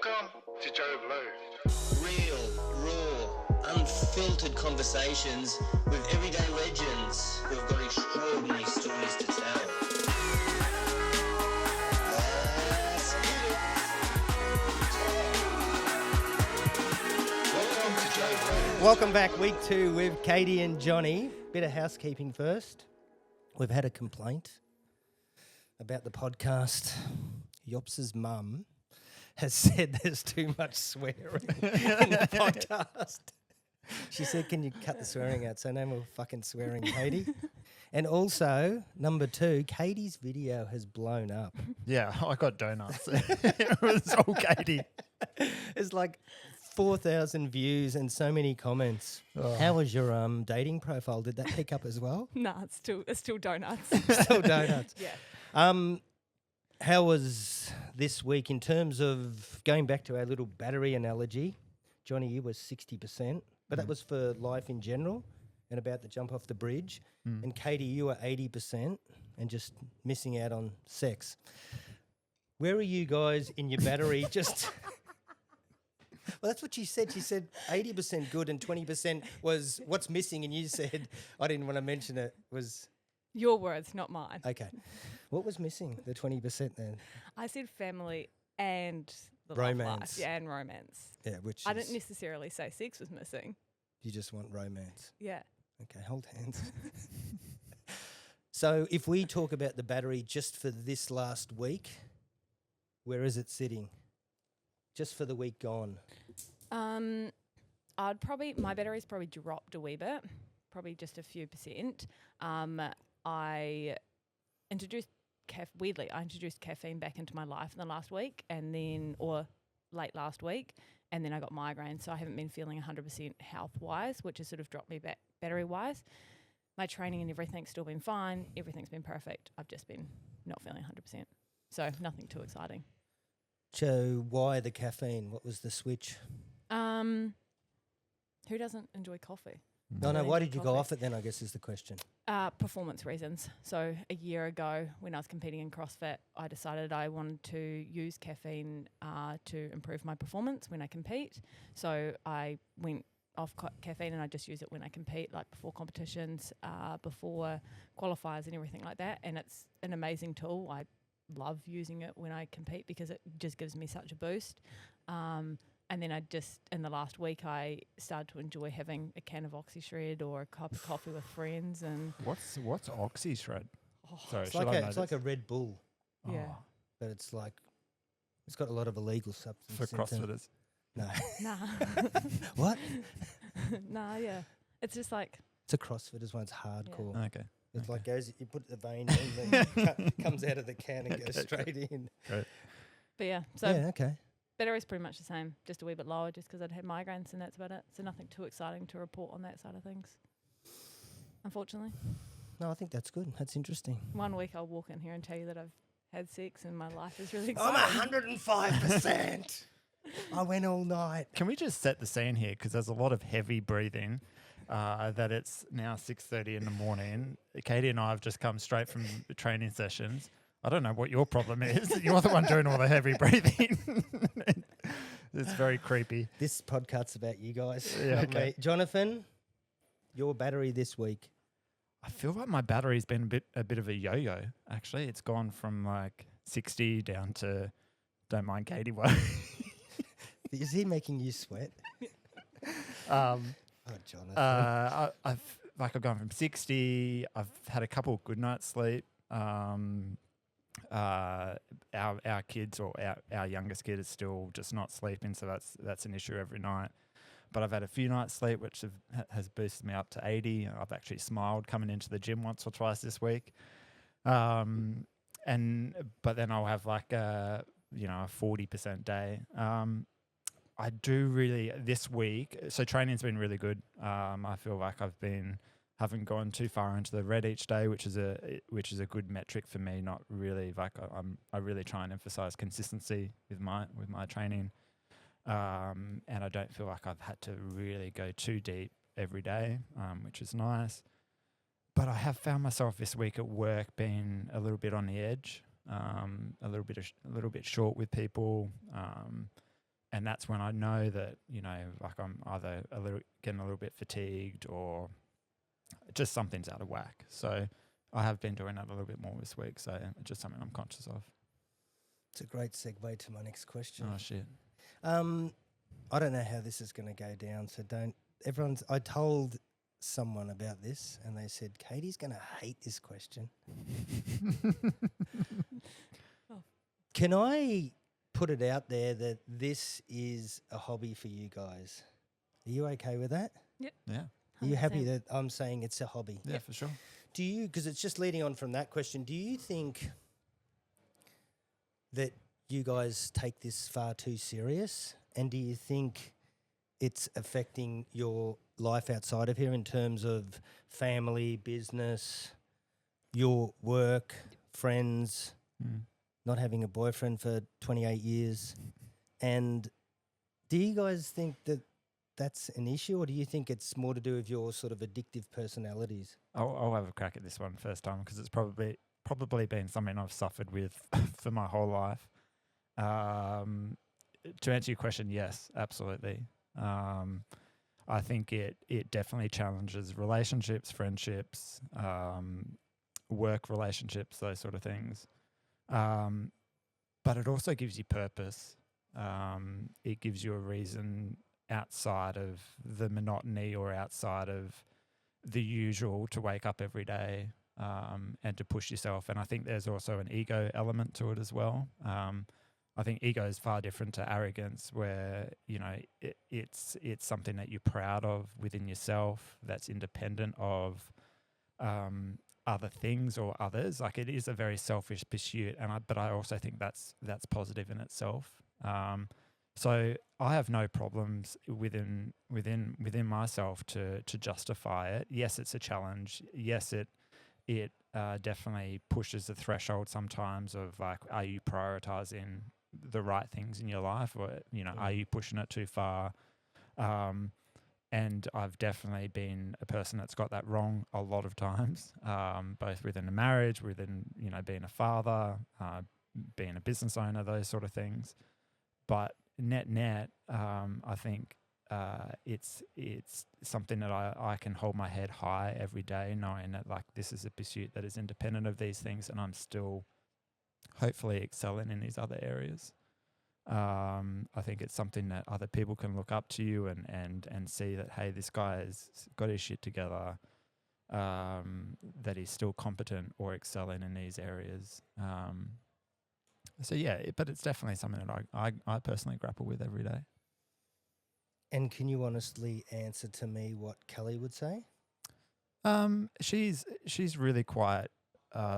Welcome to Joe Blue. Real, raw, unfiltered conversations with everyday legends who've got extraordinary stories to tell. Let's get it. Welcome to Joe Blue. Welcome back, week 2 with Katie and Johnny. Bit of housekeeping first. We've had a complaint about the podcast. Yops's mum has said there's too much swearing in the podcast. She said, can you cut the swearing out? So no more fucking swearing, Katie. And also, number 2, Katie's video has blown up. Yeah, I got donuts. It was all Katie. It's like 4,000 views and so many comments. Oh. How was your dating profile? Did that pick up as well? Nah, it's still donuts. Still donuts. Yeah. How was this week in terms of going back to our little battery analogy? Johnny, you was 60%, but that was for life in general and about to jump off the bridge. And Katie, you were 80% and just missing out on sex. Where are you guys in your battery? Just well, that's what she said. She said 80% good and 20% was what's missing, and you said I didn't want to mention it. Was Your words, not mine. okay. What was missing? The 20% then? I said family and the love Romance. life. Yeah, and romance. Yeah, which I is, didn't necessarily say sex was missing. you just want romance. Yeah. Okay, hold hands. So if we talk about the battery just for this last week, where is it sitting? Just for the week gone. My battery's probably dropped a wee bit, probably just a few percent. I introduced caffeine back into my life in the last week or late last week, and then I got migraines, so I haven't been feeling 100% health-wise, which has sort of dropped me back battery-wise. My training and everything's still been fine. Everything's been perfect. I've just been not feeling 100%. So nothing too exciting. So why the caffeine? What was the switch? Who doesn't enjoy coffee? No, Really why enjoy did you go coffee. off it then, I guess is the question. Performance reasons. So a year ago when I was competing in CrossFit, I decided I wanted to use caffeine to improve my performance when I compete. So I went off caffeine and I just use it when I compete, like before competitions, before qualifiers and everything like that. And it's an amazing tool. I love using it when I compete because it just gives me such a boost. And then in the last week, I started to enjoy having a can of OxyShred or a cup of coffee with friends. And What's OxyShred? Sorry, It's should I like know it's like this? a Red Bull, yeah, but it's got a lot of illegal substance For CrossFitters. No. nah, What? nah, yeah. It's just like, It's a CrossFitters one. It's hardcore. Okay. It's like you put the vein in, then comes out of the can and goes straight in. but yeah. So Yeah, okay. battery's pretty much the same, just a wee bit lower, just because I'd had migraines and that's about it. So nothing too exciting to report on that side of things, unfortunately. No, I think that's good. That's interesting. 1 week I'll walk in here and tell you that I've had sex and my life is really I'm exciting. 105%. I went all night. Can we just set the scene here? Because there's a lot of heavy breathing. That it's now 6:30 in the morning. Katie and I have just come straight from the training sessions. I don't know what your problem is. You're the one doing all the heavy breathing. It's very creepy. This podcast's about you guys, Yeah, not okay. me. Jonathan, your battery this week. I feel like my battery's been a bit of a yo-yo. Actually, it's gone from like 60 down to don't mind Katie. Is he making you sweat? Oh, Jonathan. I've gone from 60. I've had a couple of good nights sleep. Our kids or our youngest kid is still just not sleeping, so that's an issue every night. But I've had a few nights sleep, which has boosted me up to 80. I've actually smiled coming into the gym once or twice this week. But then I'll have like a 40% day. I do really this week. So training's been really good. I feel like haven't gone too far into the red each day, which is a good metric for me. Not really like I really try and emphasize consistency with my training, and I don't feel like I've had to really go too deep every day, which is nice. But I have found myself this week at work being a little bit on the edge, a little bit short with people. and that's when I know that, like I'm either getting a little bit fatigued or just something's out of whack. So I have been doing that a little bit more this week. So it's just something I'm conscious of. It's a great segue to my next question. Oh shit. I don't know how this is going to go down, so don't. I told someone about this, and they said Katie's going to hate this question. Can I put it out there that this is a hobby for you guys? Are you okay with that? Yeah. Are you happy 100%. that I'm saying it's a hobby? Yeah, for sure. Do you, because it's just leading on from that question, do you think that you guys take this far too serious? And do you think it's affecting your life outside of here in terms of family, business, your work, friends, not having a boyfriend for 28 years? And do you guys think that that's an issue, or do you think it's more to do with your sort of addictive personalities? I'll have a crack at this one first time because it's probably been something I've suffered with for my whole life. To answer your question, yes, absolutely. I think it definitely challenges relationships, friendships, work relationships, those sort of things. But it also gives you purpose. It gives you a reason outside of the monotony or outside of the usual to wake up every day and to push yourself. And I think there's also an ego element to it as well. I think ego is far different to arrogance, where it's something that you're proud of within yourself, that's independent of other things or others. Like, it is a very selfish pursuit, but I also think that's positive in itself. So I have no problems within myself to justify it. Yes, it's a challenge. Yes, it definitely pushes the threshold sometimes of, like, are you prioritizing the right things in your life, or are you pushing it too far? And I've definitely been a person that's got that wrong a lot of times, both within a marriage, within being a father, being a business owner, those sort of things. But net, I think it's something that I can hold my head high every day, knowing that, like, this is a pursuit that is independent of these things, and I'm still hopefully excelling in these other areas. I think it's something that other people can look up to you and see that, hey, this guy has got his shit together, that he's still competent or excelling in these areas. So yeah, but it's definitely something that I personally grapple with every day. And can you honestly answer to me what Kelly would say? She's really quite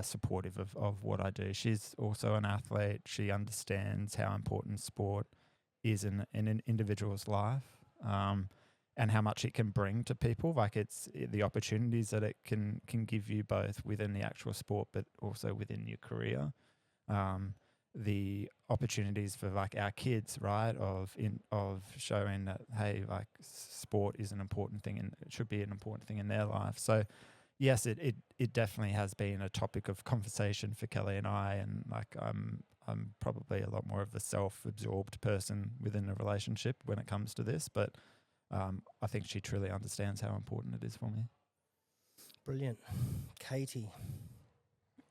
supportive of what I do. She's also an athlete. She understands how important sport is in an individual's life, and how much it can bring to people. Like, it's the opportunities that it can give you, both within the actual sport, but also within your career. The opportunities for, like, our kids, right, of showing that, hey, like, sport is an important thing, and it should be an important thing in their life. So yes, it definitely has been a topic of conversation for Kelly and I, and, like, I'm probably a lot more of the self-absorbed person within a relationship when it comes to this, but I think she truly understands how important it is for me. Brilliant. Katie?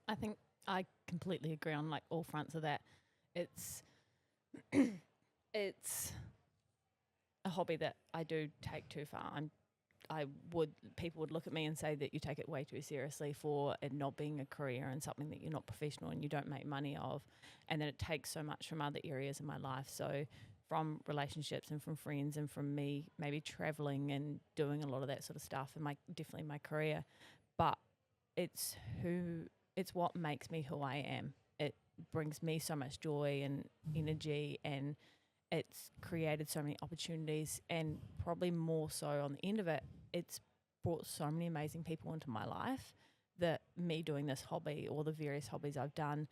I think I completely agree on, like, all fronts of that. It's it's a hobby that I do take too far. People would look at me and say that you take it way too seriously for it not being a career and something that you're not professional and you don't make money of, and then it takes so much from other areas of my life. So from relationships and from friends and from me maybe traveling and doing a lot of that sort of stuff, and definitely my career. But it's what makes me who I am. It brings me so much joy and energy, and it's created so many opportunities, and probably more so on the end of it, it's brought so many amazing people into my life that me doing this hobby, or the various hobbies I've done,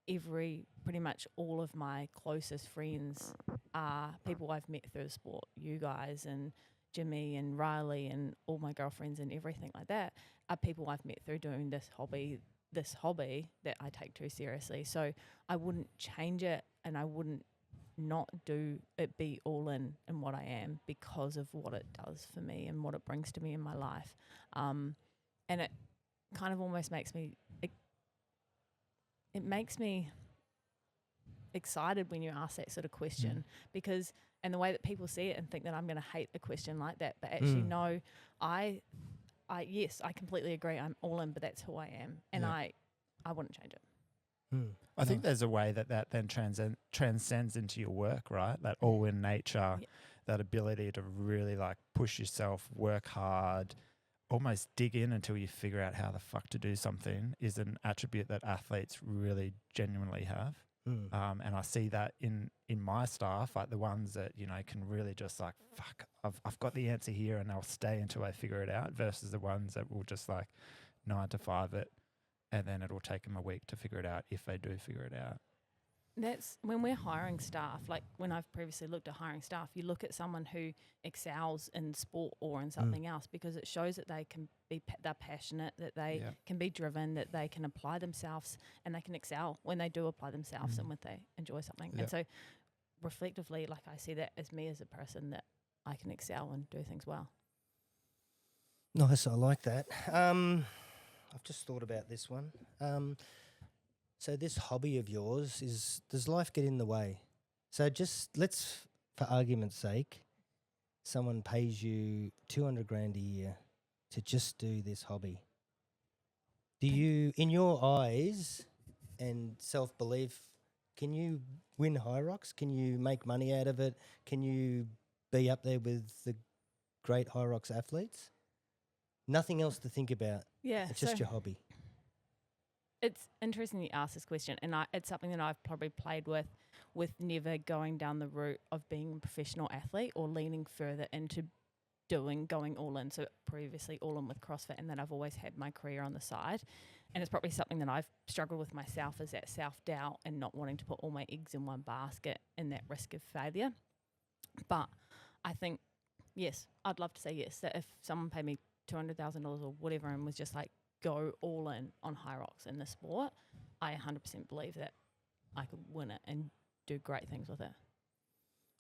pretty much all of my closest friends are people I've met through sport. You guys and Jimmy and Riley and all my girlfriends and everything like that are people I've met through doing this hobby that I take too seriously. So I wouldn't change it, and I wouldn't not do it be all in what I am because of what it does for me and what it brings to me in my life. And it kind of almost makes me, it makes me excited when you ask that sort of question because, and the way that people see it and think that I'm going to hate a question like that, but actually no, yes, I completely agree. I'm all in, but that's who I am. And I wouldn't change it. I think there's a way that then transcends into your work, right? That all-in nature, that ability to really like push yourself, work hard, almost dig in until you figure out how the fuck to do something is an attribute that athletes really genuinely have. And I see that in my staff, like the ones that, you know, can really just like, fuck, I've got the answer here and they'll stay until I figure it out versus the ones that will just like 9 to 5 it. And then it'll take them a week to figure it out if they do figure it out. That's when we're hiring staff, like when I've previously looked at hiring staff, you look at someone who excels in sport or in something else because it shows that they can be, they're passionate, that they can be driven, that they can apply themselves and they can excel when they do apply themselves and when they enjoy something. And so reflectively, like I see that as me as a person that I can excel and do things well. Nice, I like that. I've just thought about this one. So this hobby of yours does life get in the way? So just let's, for argument's sake, someone pays you 200 grand a year to just do this hobby. Do you, in your eyes and self-belief, can you win High Rocks? Can you make money out of it? Can you be up there with the great High Rocks athletes? Nothing else to think about. Yeah. It's just your hobby. It's interesting you ask this question, and it's something that I've probably played with never going down the route of being a professional athlete or leaning further into going all in. So previously all in with CrossFit, and then I've always had my career on the side. And it's probably something that I've struggled with myself is that self-doubt and not wanting to put all my eggs in one basket and that risk of failure. But I think, yes, I'd love to say yes, that if someone paid me $200,000 or whatever and was just like, go all in on High Rocks in the sport, I 100% believe that I could win it and do great things with it.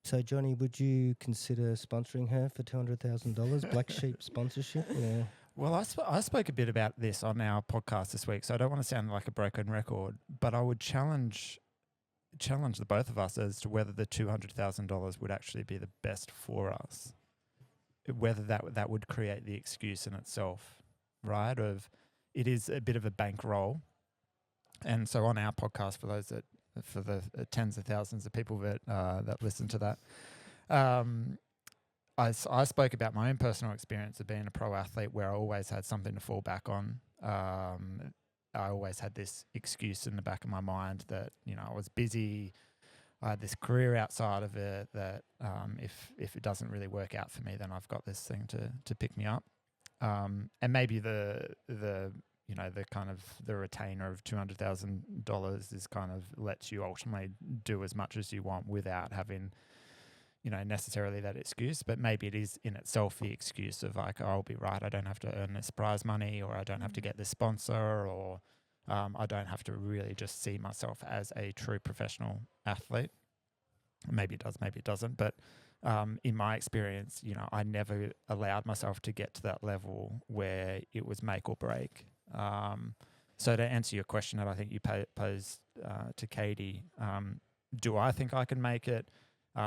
So, Johnny, would you consider sponsoring her for $200,000? Black Sheep sponsorship? Yeah. Well, I spoke a bit about this on our podcast this week, so I don't want to sound like a broken record, but I would challenge the both of us as to whether the $200,000 would actually be the best for us, whether that would create the excuse in itself, right? It is a bit of a bankroll. And so on our podcast, for the tens of thousands of people that listen to that, I spoke about my own personal experience of being a pro athlete where I always had something to fall back on. I always had this excuse in the back of my mind that, you know, I was busy. I had this career outside of it that if it doesn't really work out for me, then I've got this thing to pick me up. And maybe the kind of the retainer of $200,000 is kind of lets you ultimately do as much as you want without having, you know, necessarily that excuse. But maybe it is in itself the excuse of like, oh, I'll be right, I don't have to earn this prize money, or I don't have to get this sponsor, or I don't have to really just see myself as a true professional athlete. Maybe it does, maybe it doesn't. But in my experience, you know, I never allowed myself to get to that level where it was make or break. So to answer your question that I think you posed to Katie, do I think I can make it?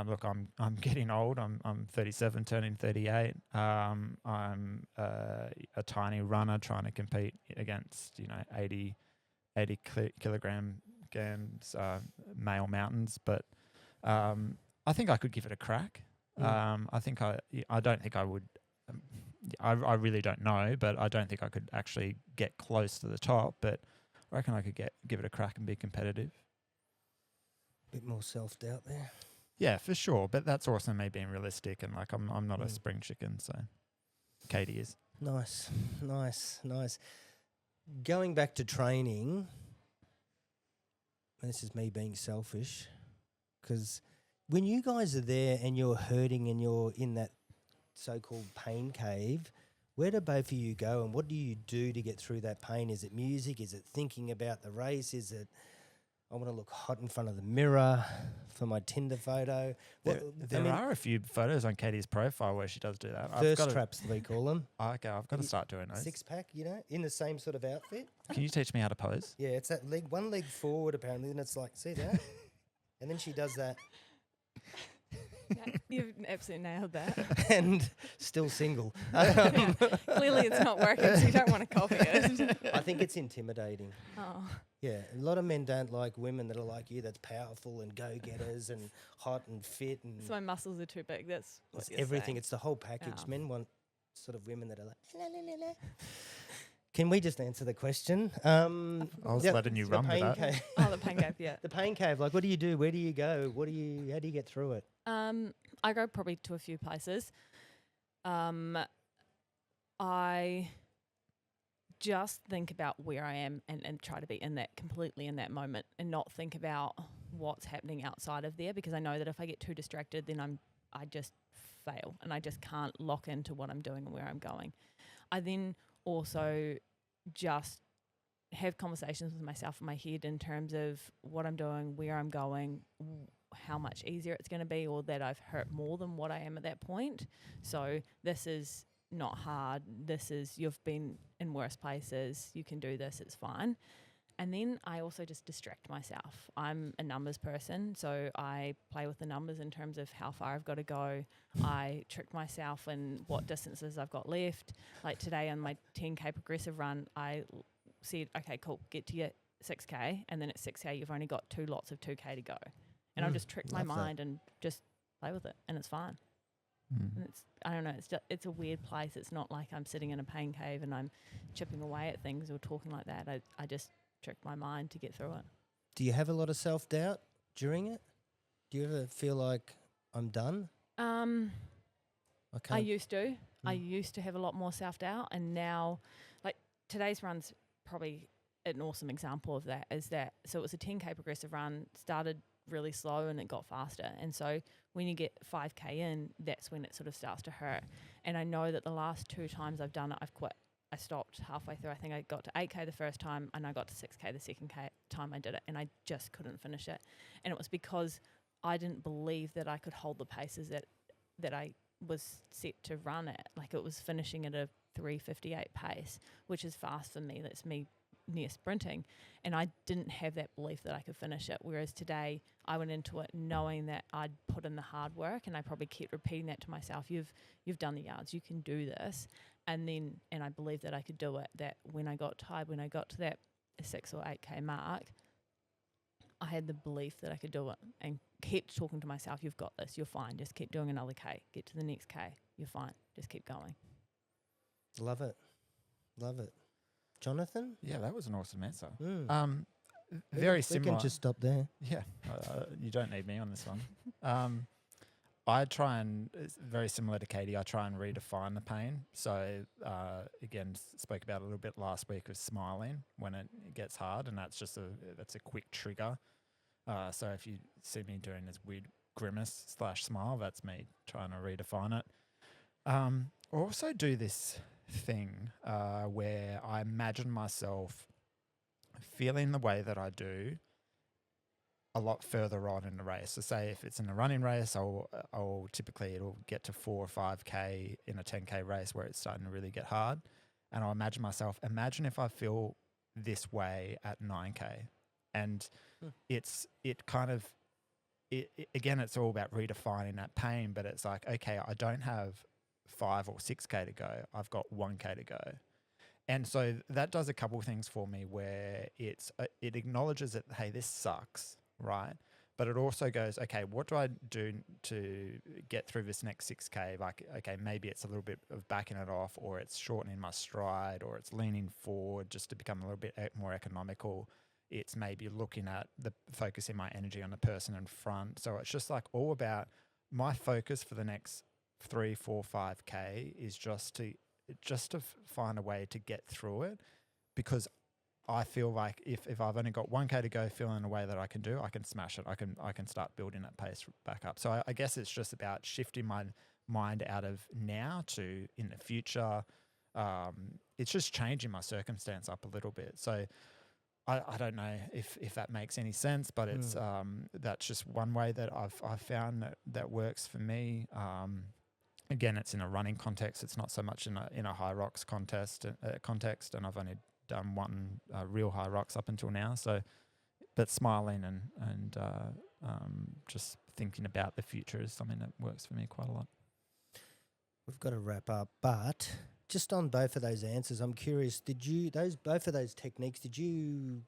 Look, I'm getting old. I'm 37, turning 38. I'm a tiny runner trying to compete against, you know, 80 kilogram male mountains, but I think I could give it a crack. I don't think I would. I really don't know, but I don't think I could actually get close to the top. But I reckon I could give it a crack and be competitive. Bit more self-doubt there. Yeah, for sure. But that's also me being realistic, and like I'm not a spring chicken, so Katie is. Nice. Going back to training, this is me being selfish, because when you guys are there and you're hurting and you're in that so-called pain cave, where do both of you go and what do you do to get through that pain? Is it music? Is it thinking about the race? Is it, I want to look hot in front of the mirror for my Tinder photo. There are a few photos on Katie's profile where she does do that. Thirst traps, we call them. Okay, I've got to start doing those. 6-pack, in the same sort of outfit. Can you teach me how to pose? Yeah, it's that leg, one leg forward apparently, and it's like, see that? And then she does that, Yeah, you've absolutely nailed that. and still single. Clearly, it's not working, so you don't want to copy it. I think it's intimidating. Oh, Yeah, a lot of men don't like women that are like you, that's powerful and go-getters and hot and fit and so my muscles are too big. That's what it's you're everything. saying. It's the whole package. Oh. Men want sort of women that are like, la, la, la, la. Can we just answer the question? I was letting you the run with pain that. cave. Oh, the pain cave, yeah. The pain cave. Like, what do you do? Where do you go? How do you get through it? I go probably to a few places. I just think about where I am and try to be completely in that moment and not think about what's happening outside of there, because I know that if I get too distracted, then I just fail and I just can't lock into what I'm doing and where I'm going. I then also just have conversations with myself in my head in terms of what I'm doing, where I'm going, how much easier it's going to be, or that I've hurt more than what I am at that point. So this is not hard. This is, you've been in worse places. You can do this. It's fine. And then I also just distract myself. I'm a numbers person, so I play with the numbers in terms of how far I've got to go. I trick myself in what distances I've got left. Like today on my 10K progressive run, I said, okay, cool, get to your 6K, and then at 6K you've only got 2 lots of 2K to go. And I'll just trick my mind and just play with it, and it's fine. And it's, I don't know, it's a weird place. It's not like I'm sitting in a pain cave and I'm chipping away at things or talking like that. I just trick my mind to get through it. Do you have a lot of self-doubt during it? Do you ever feel like I'm done? I used to. I used to have a lot more self-doubt, and now, like, today's run's probably an awesome example of that, so it was a 10K progressive run, started really slow and it got faster. And so when you get 5K in, that's when it sort of starts to hurt. And I know that the last 2 times I've done it, I've quit. I stopped halfway through. I think I got to 8K the first time and I got to 6K the second time I did it, and I just couldn't finish it. And it was because I didn't believe that I could hold the paces that I was set to run at. Like, it was finishing at a 3:58 pace, which is fast for me. That's me near sprinting, and I didn't have that belief that I could finish it. Whereas today I went into it knowing that I'd put in the hard work, and I probably kept repeating that to myself. You've done the yards, you can do this. And I believed that I could do it, that when I got tired, when I got to that 6 or 8K mark, I had the belief that I could do it, and kept talking to myself, you've got this, you're fine, just keep doing another K, get to the next K, you're fine, just keep going. Love it. Jonathan? Yeah, that was an awesome answer. Very Very similar. We can just stop there. Yeah, you don't need me on this one. I try and, it's very similar to Katie, I try and redefine the pain. So again, spoke about it a little bit last week with smiling when it gets hard, and that's a quick trigger. So if you see me doing this weird grimace / smile, that's me trying to redefine it. I also do this thing where I imagine myself feeling the way that I do a lot further on in the race. So say if it's in a running race, I'll typically it'll get to 4 or 5K in a 10K race where it's starting to really get hard. And I'll imagine myself, imagine if I feel this way at 9K. And again, it's all about redefining that pain, but it's like, okay, I don't have 5 or 6K to go. I've got 1K to go. And so that does a couple of things for me where it acknowledges that, hey, this sucks, right? But it also goes, okay, what do I do to get through this next 6K? Like, okay, maybe it's a little bit of backing it off, or it's shortening my stride, or it's leaning forward just to become a little bit more economical. It's maybe looking at focusing my energy on the person in front. So it's just like all about my focus for the next 3, 4, 5K is just to find a way to get through it, because I feel like if I've only got 1K to go, feeling the way that I can do, I can smash it. I can start building that pace back up. So I guess it's just about shifting my mind out of now to in the future. It's just changing my circumstance up a little bit. So I don't know if that makes any sense, but it's that's just one way that I've found that works for me. Again, it's in a running context. It's not so much in a high rocks context, and I've only done one real high rocks up until now. So, but smiling and just thinking about the future is something that works for me quite a lot. We've got to wrap up, but just on both of those answers, I'm curious, both of those techniques, did you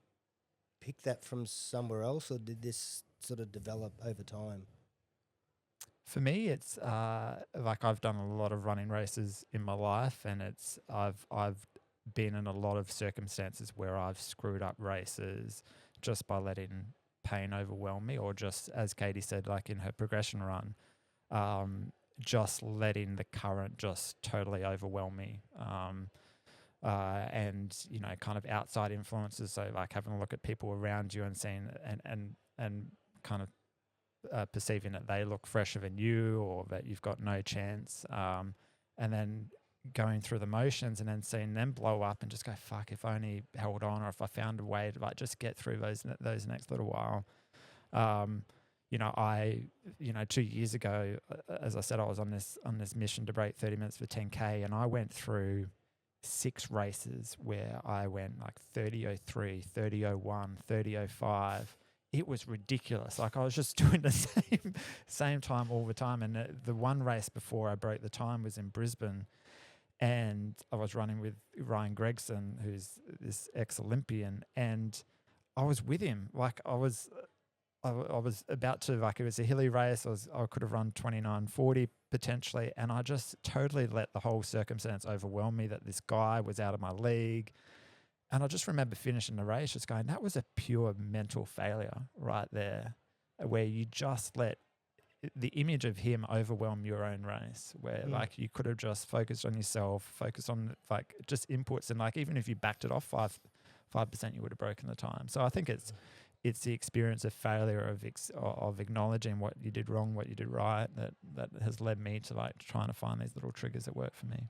pick that from somewhere else, or did this sort of develop over time? For me, it's like I've done a lot of running races in my life, and I've been in a lot of circumstances where I've screwed up races just by letting pain overwhelm me, or just, as Katie said, like in her progression run, just letting the current just totally overwhelm me. And, you know, kind of outside influences. So like having a look at people around you and seeing and kind of perceiving that they look fresher than you, or that you've got no chance. And then going through the motions and then seeing them blow up and just go, fuck, if I only held on, or if I found a way to like just get through those next little while. You know, 2 years ago, as I said, I was on this mission to break 30 minutes for 10K, and I went through 6 races where I went like 30:03, 30:01, 30:05. It was ridiculous. Like I was just doing the same time all the time. And the one race before I broke the time was in Brisbane, and I was running with Ryan Gregson, who's this ex-Olympian, and I was with him. Like I was about to, like, it was a hilly race. I could have run 29:40 potentially, and I just totally let the whole circumstance overwhelm me that this guy was out of my league. And I just remember finishing the race just going, that was a pure mental failure right there, where you just let the image of him overwhelm your own race, where like you could have just focused on yourself, focused on like just inputs, and like even if you backed it off 5%, you would have broken the time. So I think it's the experience of failure, of acknowledging what you did wrong, what you did right, that has led me to like trying to find these little triggers that work for me.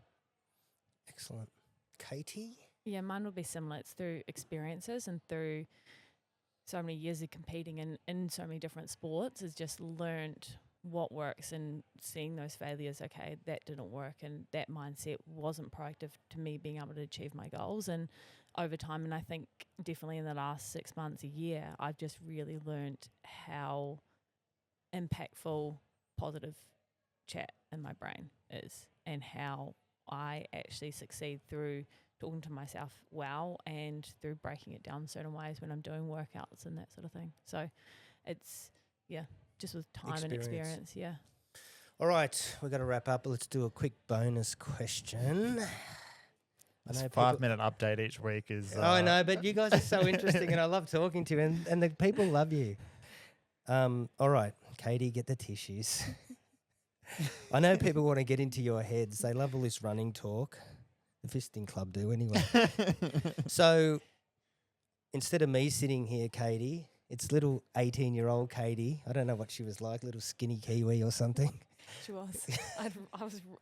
Excellent. Katie? Yeah, mine would be similar. It's through experiences and through so many years of competing in so many different sports, is just learned what works and seeing those failures. Okay, that didn't work, and that mindset wasn't proactive to me being able to achieve my goals. And over time, and I think definitely in the last 6 months, a year, I've just really learned how impactful positive chat in my brain is, and how I actually succeed through talking to myself well, and through breaking it down certain ways when I'm doing workouts and that sort of thing. So it's, just with time and experience, All right, we've got to wrap up. Let's do a quick bonus question. This 5-minute update each week is... I know, but you guys are so interesting, and I love talking to you, and the people love you. All right, Katie, get the tissues. I know people want to get into your heads. They love all this running talk. The Fisting Club do anyway. So instead of me sitting here, Katie, it's little 18-year-old Katie. I don't know what she was like, little skinny Kiwi or something. She was.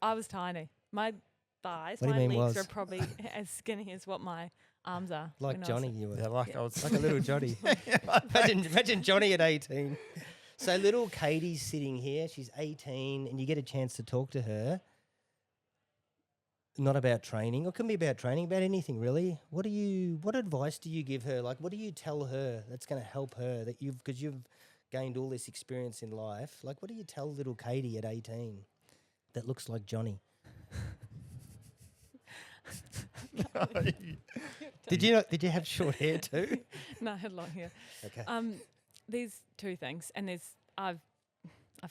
I was tiny. My thighs, What do you my mean legs was? are probably as skinny as what my arms are. Like when I was Johnny, you were. Yeah, like I was... Like a little Johnny. imagine Johnny at 18. So little Katie's sitting here. She's 18, and you get a chance to talk to her. Not about training, or it can be about training, about anything really. What advice do you give her? Like, what do you tell her that's going to help her, that because you've gained all this experience in life? Like, what do you tell little Katie at 18 that looks like Johnny? Did you have short hair too? No, I had long hair. Okay. There's 2 things, and I've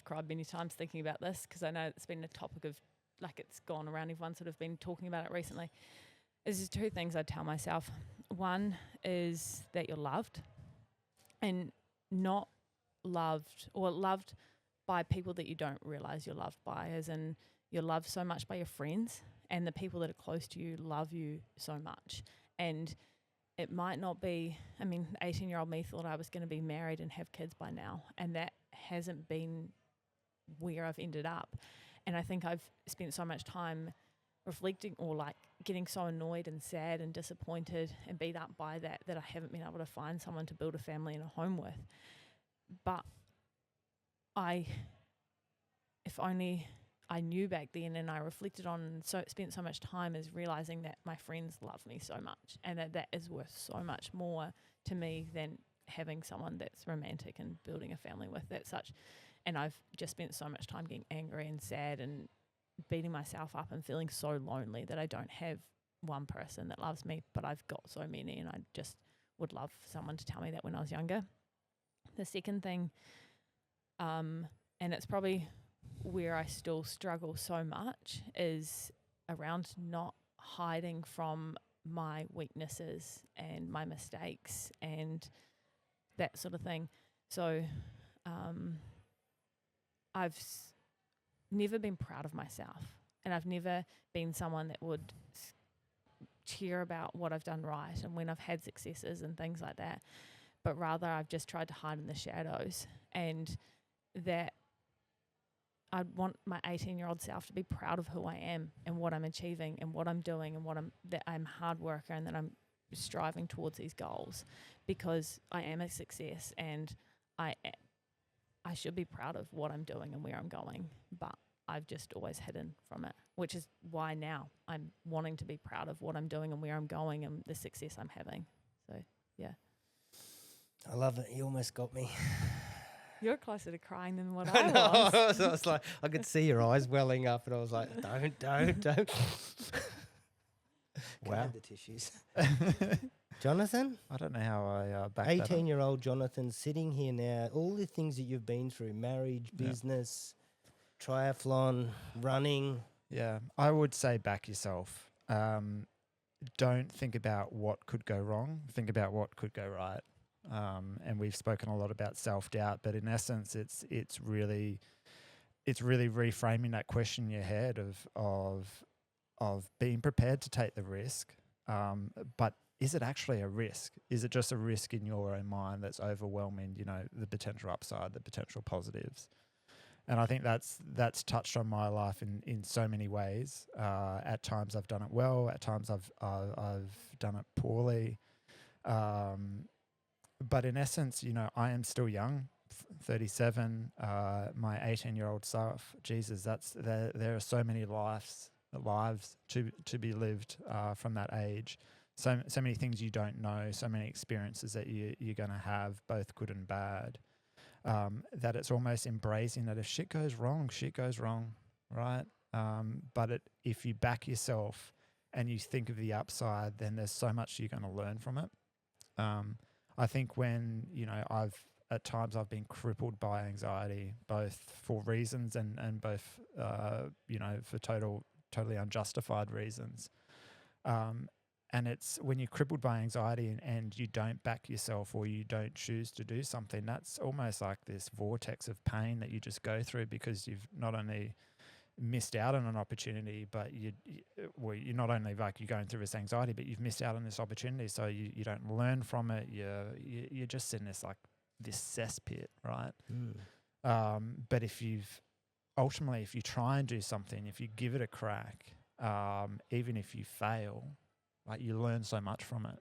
cried many times thinking about this, because I know it's been a topic of, like, it's gone around, everyone's sort of been talking about it recently. There's 2 things I tell myself. One is that you're loved, and not loved, or loved by people that you don't realise you're loved by, as in you're loved so much by your friends, and the people that are close to you love you so much. And it might not be, 18-year-old me thought I was going to be married and have kids by now, and that hasn't been where I've ended up. And I think I've spent so much time reflecting or like getting so annoyed and sad and disappointed and beat up by that I haven't been able to find someone to build a family and a home with. But if only I knew back then, and I reflected on, spent so much time as realizing that my friends love me so much, and that is worth so much more to me than having someone that's romantic and building a family with. And I've just spent so much time getting angry and sad and beating myself up and feeling so lonely that I don't have one person that loves me, but I've got so many, and I just would love someone to tell me that when I was younger. The second thing, and it's probably where I still struggle so much, is around not hiding from my weaknesses and my mistakes and that sort of thing. So I've never been proud of myself, and I've never been someone that would cheer about what I've done right and when I've had successes and things like that, but rather I've just tried to hide in the shadows, and that I'd want my 18-year-old self to be proud of who I am and what I'm achieving and what I'm doing and that I'm a hard worker and that I'm striving towards these goals, because I am a success and I should be proud of what I'm doing and where I'm going, but I've just always hidden from it, which is why now I'm wanting to be proud of what I'm doing and where I'm going and the success I'm having. So, yeah. I love it. You almost got me. You're closer to crying than what I I know. was. I was like, I could see your eyes welling up, and I was like, don't. Can I Wow. have the tissues? Jonathan? I don't know how I back that up. 18-year-old Jonathan sitting here now, all the things that you've been through, marriage, Yeah. business, triathlon, running. Yeah, I would say back yourself. Don't think about what could go wrong. Think about what could go right. And we've spoken a lot about self-doubt, but in essence, it's really reframing that question in your head of being prepared to take the risk. But is it actually a risk? Is it just a risk in your own mind that's overwhelming, the potential upside, the potential positives? And I think that's touched on my life in so many ways. At times I've done it well. At times I've done it poorly. But in essence, I am still young, 37. My 18-year-old self, Jesus, there are so many lives to be lived from that age. So many things you don't know. So many experiences that you're going to have, both good and bad. That it's almost embracing that if shit goes wrong, right? But if you back yourself and you think of the upside, then there's so much you're going to learn from it. I think when, at times I've been crippled by anxiety, both for reasons and both, for totally unjustified reasons. And it's when you're crippled by anxiety and you don't back yourself or you don't choose to do something, that's almost like this vortex of pain that you just go through, because you've not only missed out on an opportunity, but you're not only like you're going through this anxiety, but you've missed out on this opportunity. So you don't learn from it. You're just in this cesspit, right? But if you try and do something, if you give it a crack, even if you fail, you learn so much from it.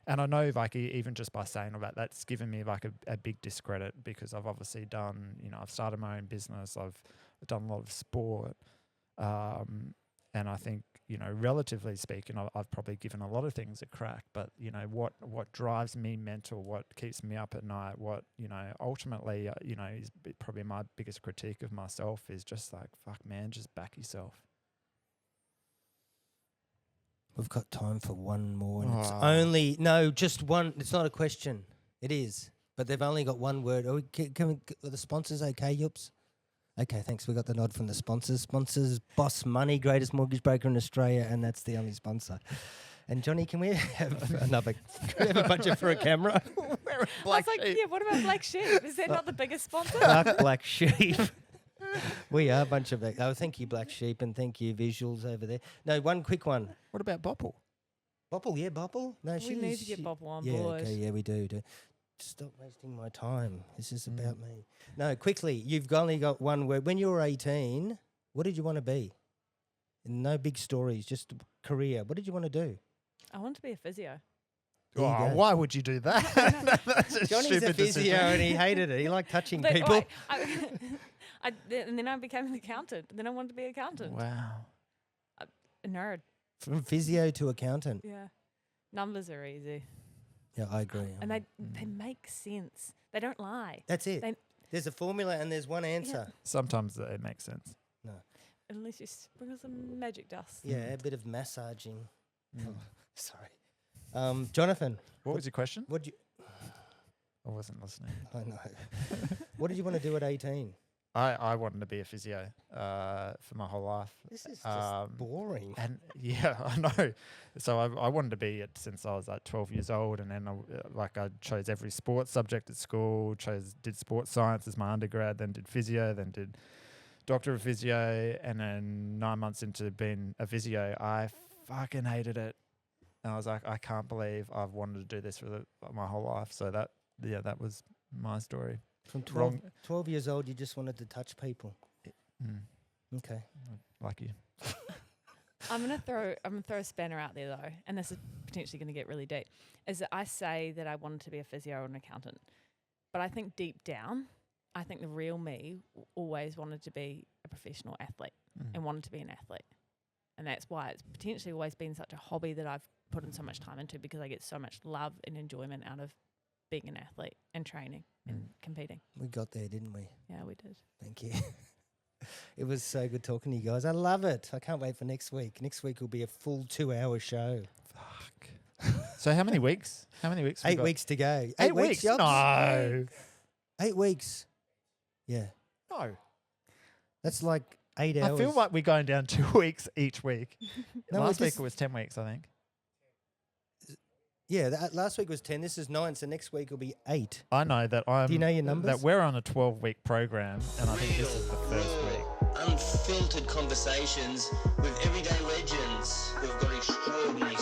And I know even just by saying all that, that's given me a big discredit, because I've obviously done, I've started my own business. I've done a lot of sport. And I think, relatively speaking, I've probably given a lot of things a crack, but, what drives me mental, what keeps me up at night, what, ultimately, is probably my biggest critique of myself is just fuck man, just back yourself. We've got time for one more. And Oh. just one. It's not a question. It is. But they've only got one word. Are the sponsors okay, Yups? Okay, thanks. We got the nod from the sponsors. Sponsors, Boss Money, greatest mortgage broker in Australia, and that's the only sponsor. And Johnny, can we have another? Can we have a bunch for a camera? We're a I black was like, sheep. yeah, what about Black Sheep? Is that not the biggest sponsor? Fuck Black Sheep. We are a bunch of that. Oh, thank you, Black Sheep, and thank you, visuals over there. No, one quick one. What about Bopple? Bopple, yeah, Bopple. No, We need to get Bopple on yeah, board. okay, yeah, we do. Stop wasting my time. This is about me. No, quickly, you've only got one word. When you were 18, what did you want to be? No big stories, just career. What did you want to do? I want to be a physio. There you Oh, go. why would you do that? That's a Johnny's a stupid physio decision. and he hated it. He liked touching But people. and then I became an accountant. Then I wanted to be an accountant. Wow. A nerd. From physio to accountant. Yeah. Numbers are easy. Yeah, I agree. And they make sense. They don't lie. That's it. they- There's a formula and there's one answer. Sometimes it makes sense. Unless you sprinkle some magic dust. Yeah, a bit of massaging. Mm. Oh, sorry. Jonathan, What was your question? what did you... I wasn't listening. I know. What did you want to do at 18? I wanted to be a physio for my whole life. This is just Um, boring. And yeah, I know. So I wanted to be it since I was like 12 years old, and then I chose every sports subject at school. Did sports science as my undergrad, then did physio, then did doctor of physio, and then 9 months into being a physio, I fucking hated it. And I was like, I can't believe I've wanted to do this for my whole life. So that was my story. From 12, wrong. 12 years old, you just wanted to touch people. Mm, Okay. like you. I'm gonna throw a spanner out there though, and this is potentially gonna get really deep. Is that I say that I wanted to be a physio or an accountant, but I think deep down, I think the real me always wanted to be a professional athlete Mm. and wanted to be an athlete, and that's why it's potentially always been such a hobby that I've put in so much time into, because I get so much love and enjoyment out of being an athlete and training and competing. We got there, didn't we? Yeah, we did. Thank you. It was so good talking to you guys. I love it. I can't wait for next week. Next week will be a full 2-hour show. Fuck. So how many weeks? How many weeks? we 8 got? weeks to go. 8 weeks? Yobs? No. 8 weeks. Yeah. No. That's like 8 hours. I feel like we're going down 2 weeks each week. No, we Last week just- it was 10 weeks, I think. Yeah, last week was 10. This is 9, so next week will be 8. I know that I'm. Do you know your numbers? That we're on a 12-week program, and I think this is the first week. Unfiltered conversations with everyday legends who've got extraordinary